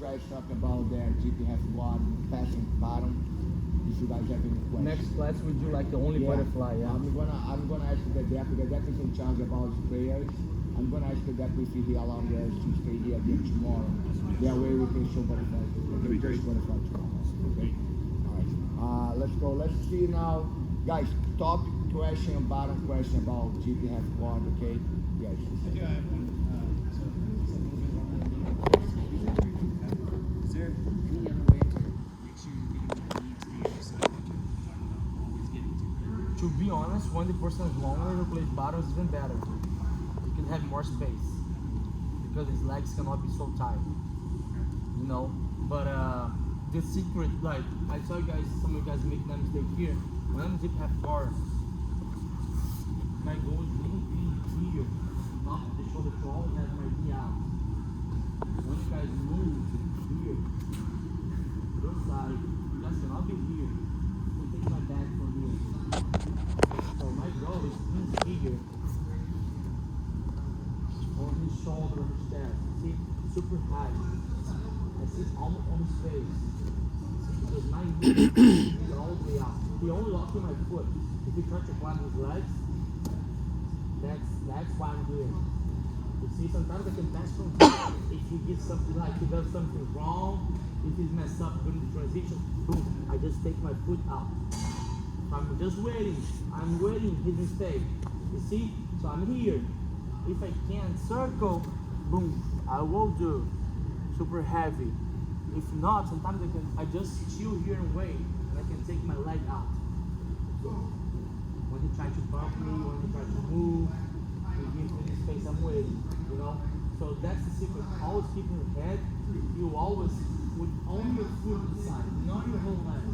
guys talking about the GP have one passing bottom. If you guys have any questions. Next class we do like the only butterfly. Yeah. I'm gonna ask the deck. The deck is in charge about prayers. I'm gonna ask the deck if he allow us to stay here again tomorrow. That way we can show butterfly. We can just butterfly tomorrow. Okay. All right. Let's go. Let's see now, guys. Top question, bottom question about GP have one. Okay. Yes. I do have one. Is there any other way to make sure you're getting what you need to do so that you're not always getting too To be honest, when the person is longer who plays bottom is even better. He can have more space because his legs cannot be so tight. You know, but the secret, like I saw you guys, some of you guys make that mistake here. When I'm zip half guard, my goal is really be here, not the shoulder to always have my knee out. When you guys move here, this side, you guys cannot be here. You can take my back from here. So my goal is here, on his shoulder, his chest. See, super high. I see almost on his face. Because my knee is all the way out. He only lost my foot. If he tries to climb his legs, that's why I'm here. You see, sometimes I can pass from here. If he gets something like he does something wrong, if he's messed up during the transition, boom, I just take my foot out. I'm just waiting. I'm waiting his mistake. You see? So I'm here. If I can circle, boom, I will do. Super heavy. If not, sometimes I just chill here and wait, and I can take my leg out. When he tries to bump me, when he tries to move, he gives me the space, I'm waiting, you know? So that's the secret. Always keep your head, you always, with only your foot inside, not your whole leg.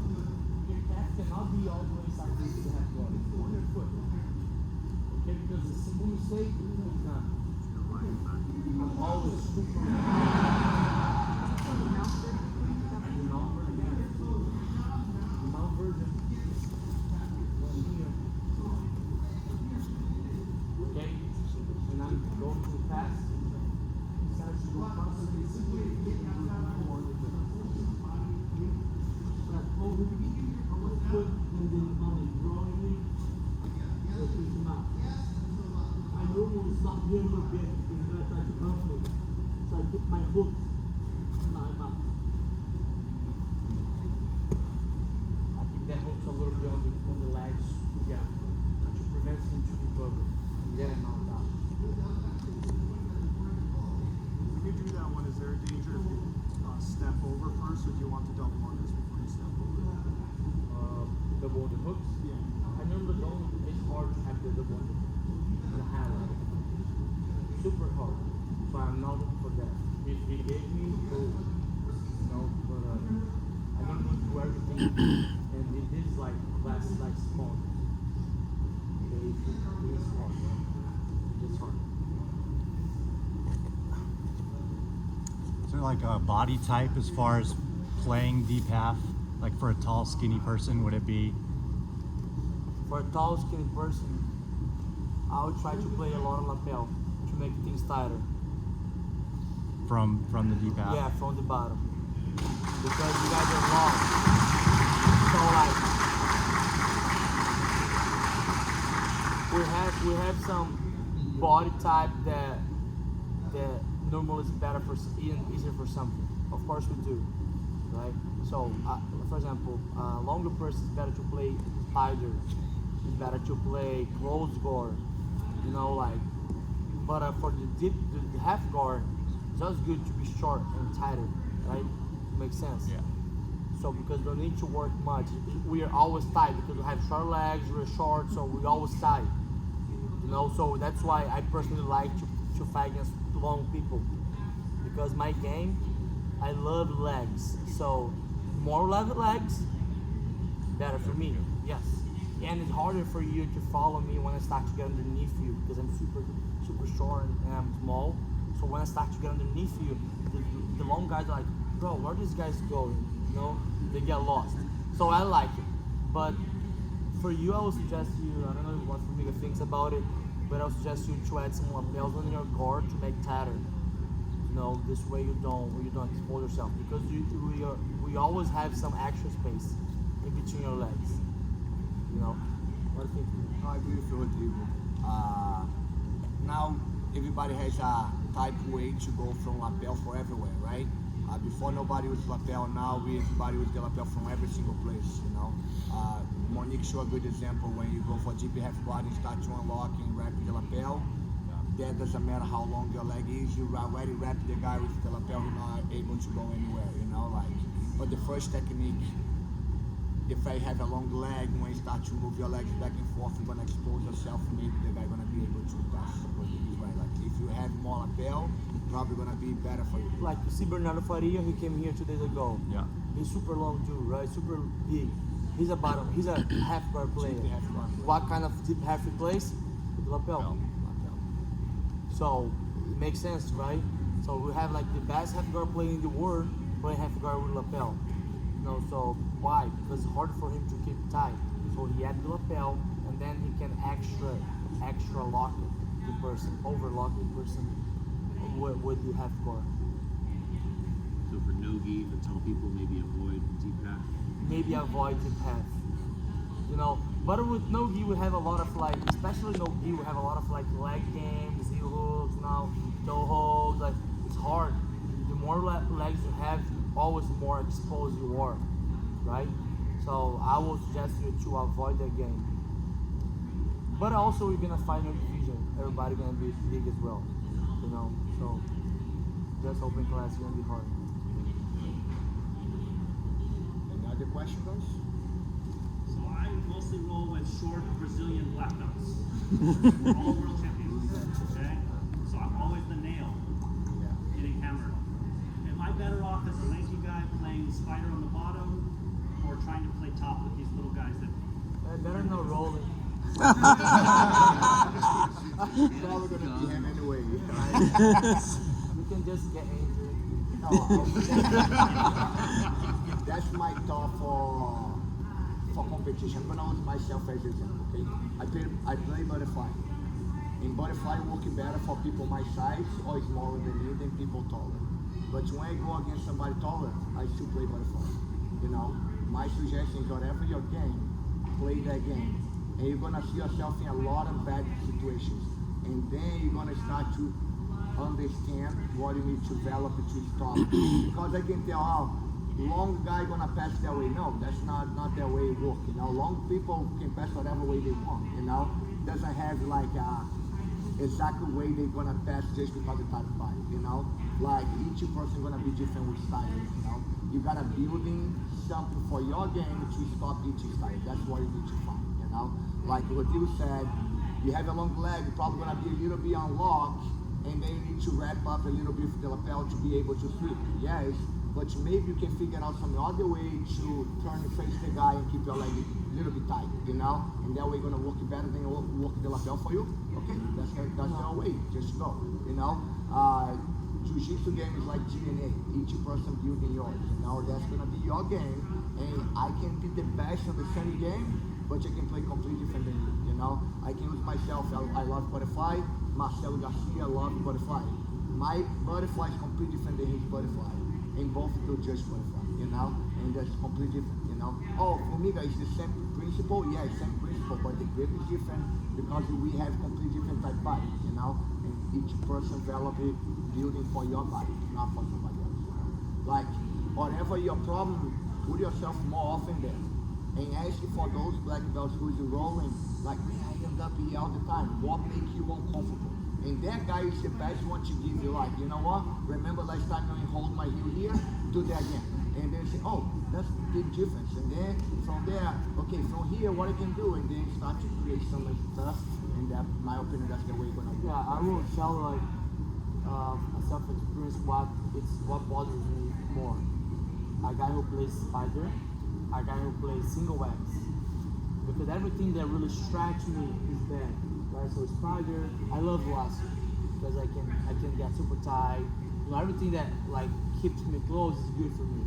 Your calf cannot be all the way inside this to have blood. It's on your foot. Okay, because a simple mistake, it's not. I'm always super here a little bit because I try to bump me. So I put my hook in my mouth. I think that hooks a little bit on the legs, yeah, to prevent him to recover. And then I'm out. When you do that one, is there a danger if you step over first, or do you want to double on this before you step over? Double on the hooks? Yeah. I normally don't, it's hard to have the double on the highlight. Super hard, so I'm not looking for that. If he gave me, but I don't need to do everything, and it is like class like small. Okay, it is hard. It's hard. Is there like a body type as far as playing deep half? Like for a tall, skinny person, would it be? For a tall, skinny person, I would try to play a lot of lapel to make things tighter. From the deep half? Yeah, from the bottom. Because you guys are long. So like we have some body type that normally is better for easier for something. Of course we do, right? So for example, longer person is better to play tighter. It's better to play close guard. You know, like. But for the half guard, it's just good to be short and tighter, right? Makes sense. Yeah. So because we don't need to work much, we are always tight because we have short legs, we're short, so we're always tight. You know, so that's why I personally like to fight against long people. Because my game, I love legs. So more legs, better for me. Yes. And it's harder for you to follow me when I start to get underneath you because I'm super short and I'm small. So when I start to get underneath you, the long guys are like, bro, where are these guys going? You know, they get lost. So I like it. But for you, I would suggest you, I don't know what Formiga thinks about it, but I would suggest you to add some lapels on your guard to make tighter. No, this way you don't expose yourself because we always have some extra space in between your legs. You know. What do you think? I agree with you, Rodrigo. Now everybody has a type way to go from lapel for everywhere, right? Before nobody was lapel, now everybody was the lapel from every single place, you know. Monique showed a good example when you go for GP half guard and start to unlock and wrap the lapel. That doesn't matter how long your leg is, you already wrap the guy with the lapel, he's not able to go anywhere, you know, like. But the first technique, if I have a long leg, when you start to move your legs back and forth, you're gonna expose yourself, maybe the guy gonna be able to pass what he is, right? Like if you have more lapel, probably gonna be better for you. Like you see Bernardo Faria, he came here 2 days ago. Yeah. He's super long too, right? Super big. He's a half guard player. GP half guard player. What kind of deep half he plays? With lapel. Lapel. So it makes sense, right? So we have like the best half guard player in the world playing half guard with lapel. You know, so why? Because it's hard for him to keep tight. So he add the lapel and then he can extra lock the person, overlock the person with the half guard. So for no-gi, to tell people maybe avoid deep half. Maybe avoid the path. You know, but with no-gi we have a lot of like, especially no-gi, we have a lot of like leg games, heel hooks, now toe holds. Like it's hard. The more legs you have, always more exposed you are, right? So I will suggest you to avoid that game. But also you're gonna find your division. Everybody gonna be big as well, you know. So just open class is gonna be hard. Any other question, guys? So I mostly roll with short Brazilian black belts. All world champions. Okay? So I'm always the nail Yeah. getting hammered. Am I better off as a lanky guy playing spider on the bottom or trying to play top with these little guys that Better not rolling. Probably gonna be him anyway. You can just get injured. That's my thought for competition. I'm gonna use myself as an example, okay? I play butterfly. In butterfly, working better for people my size or smaller than me than people taller. But when I go against somebody taller, I still play butterfly. You know, my suggestion is whatever your game, play that game. And you're gonna see yourself in a lot of bad situations. And then you're gonna start to understand what you need to develop to stop. Because I can tell, long guy gonna pass that way. No, that's not that way it works. You know, long people can pass whatever way they want. You know, doesn't have like a exact way they're gonna pass just because of type of body. You know, like each person gonna be different with style. You know, you gotta building something for your game to stop each style. That's what you need to find. You know, like Rodrigo said, you have a long leg, you're probably gonna be a little bit unlocked, and then you need to wrap up a little bit of the lapel to be able to sweep. Yes, but maybe you can figure out some other way to turn and face the guy and keep your leg a little bit tight, you know? And that way gonna work better than work the lapel for you. Okay, that's your way, just go, you know? Jiu-Jitsu game is like DNA, each person building yours, you know? That's gonna be your game, and I can be the best of the same game, but I can play completely different than you, you know? I can use myself, I love butterfly, Marcelo Garcia loves butterfly. My butterfly is completely different than his butterfly. And both do just butterfly, you know? And that's completely different, you know? Oh, for me guys, the same principle, yeah, same principle, but the grip is different because we have completely different type bodies, you know? And each person develop it building for your body, not for somebody else. Like, whatever your problem, put yourself more often there. And ask for those black belts who's rolling, like, man, I end up here all the time. What makes you uncomfortable? And that guy is the best one to give you, like, you know what? Remember last time when you hold my heel here? Do that again. And then say, oh, that's a big difference. And then from there, okay, from here, what I can do? And then start to create some stuff. And that, my opinion, that's the way you're gonna go. Yeah, I will tell like a self-experience what bothers me more. A guy who plays spider, a guy who plays single wax. Because everything that really strikes me is that, right? So spider, I love lasso because I can get super tight. You know, everything that like keeps me close is good for me.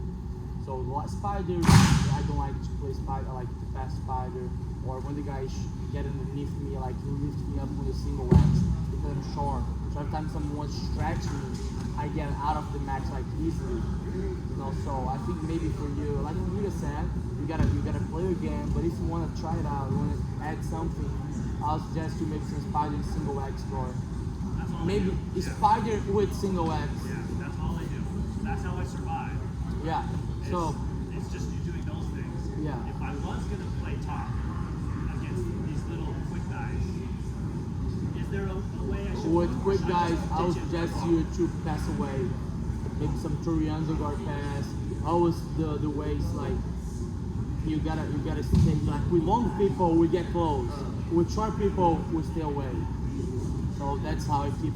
So spider, I don't like to play spider. I like to pass spider. Or when the guy get underneath me, like he lifts me up with a single wax because I'm short. So every time someone stretches me, I get out of the match like easily. You know, so I think maybe for you, like you just said, you gotta play a game, but if you wanna try it out, you wanna add something, I'll suggest you maybe some spider and single X or That's all maybe I do. spider with single X. Yeah, that's all I do. That's how I survive. Yeah. So It's just you doing those things. Yeah. If I was gonna play top against these little quick guys, is there a way I should? with or quick should I guys, just I would ditch it suggest for you to pass away. Maybe some Turianzo guard pass. Always the ways like you gotta stay like with long people we get close. With short people we stay away. So that's how I keep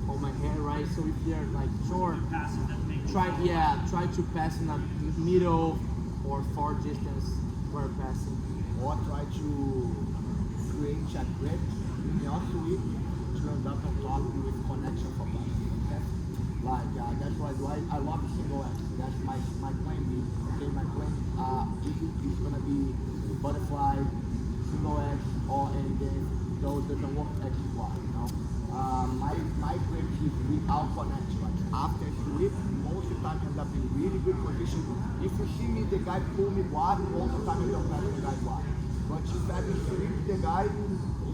on my hair right. So if you're like short, passes that make me try fall. try to pass in the middle or far distance where passing. Or try to create a grip in your sweep to end up on top with connection for passing. Okay? Like that's what I do. I love single X. That's my plan B. Okay, my plan is gonna be butterfly, single X, or any game. Those doesn't work X squad, you know. My grip is without connection. Like after sweep, most of the time I end up in really good position. If you see me, the guy pull me guard, most of the time I don't pass the guy guard. But if I sweep the guy,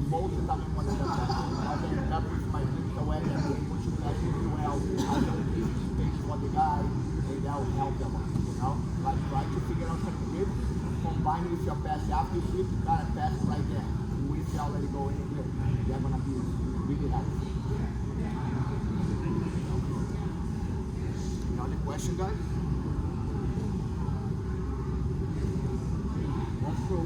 most of the time I'm gonna end up passing. Because I end up with my grip so well and I'm able to pass really well. I don't give space for the guy, and that will help them out, you know. Like try to figure out some grip, combine with your pass after sweep, you gotta pass right there. If you already go in grip, they're gonna be really happy. Any other question, guys? Let's go.